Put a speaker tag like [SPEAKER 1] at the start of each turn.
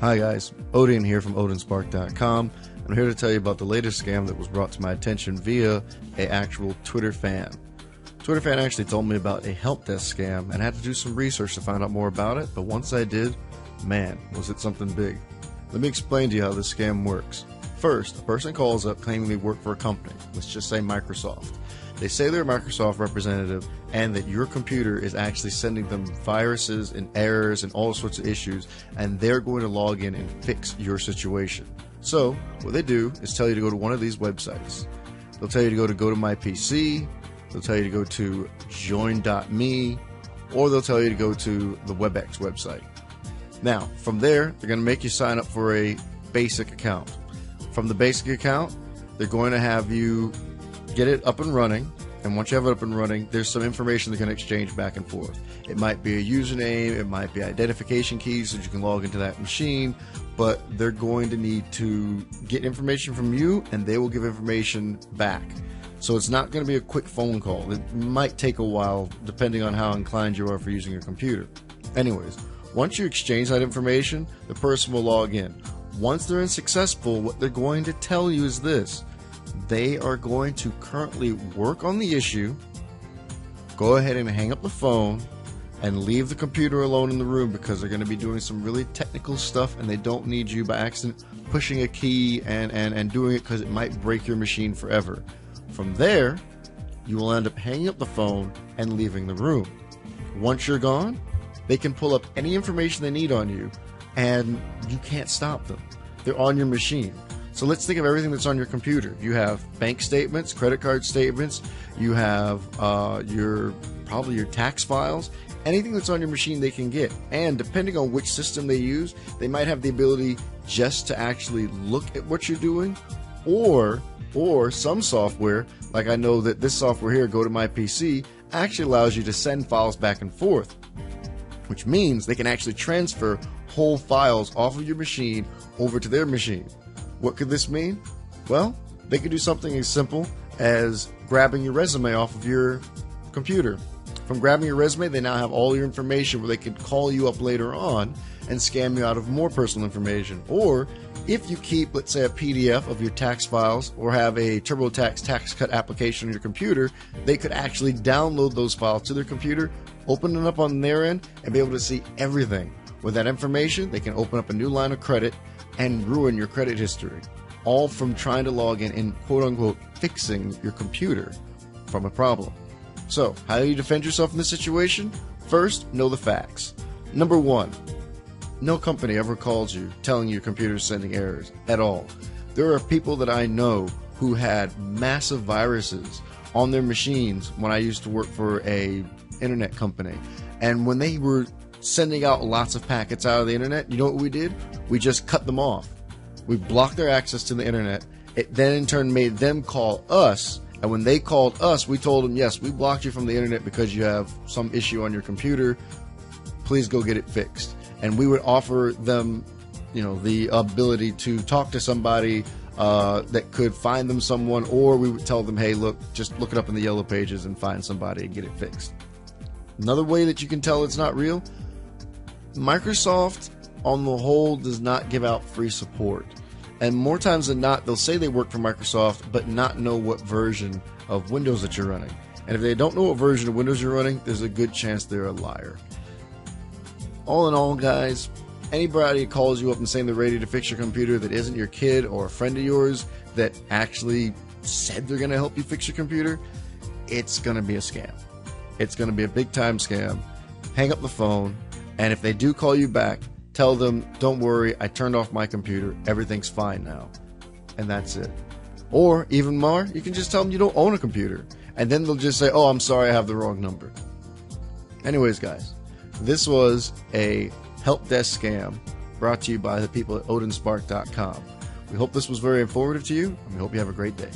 [SPEAKER 1] Hi guys, Odin here from OdinSpark.com. I'm here to tell you about the latest scam that was brought to my attention via an actual Twitter fan. Twitter fan actually told me about a help desk scam and I had to do some research to find out more about it, but once I did, man, was it something big. Let me explain to you how this scam works. First, a person calls up claiming they work for a company, let's just say Microsoft. They say they're a Microsoft representative and that your computer is actually sending them viruses and errors and all sorts of issues, and they're going to log in and fix your situation. So what they do is tell you to go to one of these websites. They'll tell you to go to My PC, they'll tell you to go to join.me, or they'll tell you to go to the WebEx website. Now, from there, they're going to make you sign up for a basic account. From the basic account, they're going to have you get it up and running, and once you have it up and running, there's some information they can exchange back and forth. It might be a username, it might be identification keys so you can log into that machine, but they're going to need to get information from you and they will give information back. So it's not going to be a quick phone call. It might take a while depending on how inclined you are for using your computer. Anyways, once you exchange that information, the person will log in. Once they're unsuccessful, what they're going to tell you is this: they are going to currently work on the issue, go ahead and hang up the phone, and leave the computer alone in the room because they're going to be doing some really technical stuff and they don't need you by accident pushing a key and doing it because it might break your machine forever. From there, you will end up hanging up the phone and leaving the room. Once you're gone, they can pull up any information they need on you and you can't stop them. They're on your machine. So let's think of everything that's on your computer. You have bank statements, credit card statements, you have probably your tax files. Anything that's on your machine they can get. And depending on which system they use, they might have the ability just to actually look at what you're doing, or some software, like I know that this software here, Go to My PC, actually allows you to send files back and forth, which means they can actually transfer whole files off of your machine over to their machine. What could this mean? Well, they could do something as simple as grabbing your resume off of your computer. From grabbing your resume, they now have all your information where they could call you up later on and scam you out of more personal information. Or if you keep, let's say, a PDF of your tax files or have a TurboTax tax cut application on your computer, they could actually download those files to their computer, open it up on their end, and be able to see everything. With that information, they can open up a new line of credit and ruin your credit history, all from trying to log in and quote-unquote fixing your computer from a problem. So, how do you defend yourself in this situation? First, know the facts. Number one, no company ever calls you telling you your computer is sending errors at all. There are people that I know who had massive viruses on their machines when I used to work for a internet company, and when they were sending out lots of packets out of the internet, you know what we did? We just cut them off. We blocked their access to the internet. It then in turn made them call us, and when they called us, we told them, yes, we blocked you from the internet because you have some issue on your computer. Please go get it fixed. And we would offer them, the ability to talk to somebody that could find them someone, or we would tell them, hey, look, just look it up in the yellow pages and find somebody and get it fixed. Another way that you can tell it's not real: Microsoft, on the whole, does not give out free support. And more times than not, they'll say they work for Microsoft, but not know what version of Windows that you're running. And if they don't know what version of Windows you're running, there's a good chance they're a liar. All in all, guys, anybody calls you up and saying they're ready to fix your computer that isn't your kid or a friend of yours that actually said they're going to help you fix your computer, it's going to be a scam. It's going to be a big time scam. Hang up the phone. And if they do call you back, tell them, don't worry, I turned off my computer, everything's fine now. And that's it. Or, even more, you can just tell them you don't own a computer. And then they'll just say, oh, I'm sorry, I have the wrong number. Anyways, guys, this was a help desk scam brought to you by the people at OdinSpark.com. We hope this was very informative to you, and we hope you have a great day.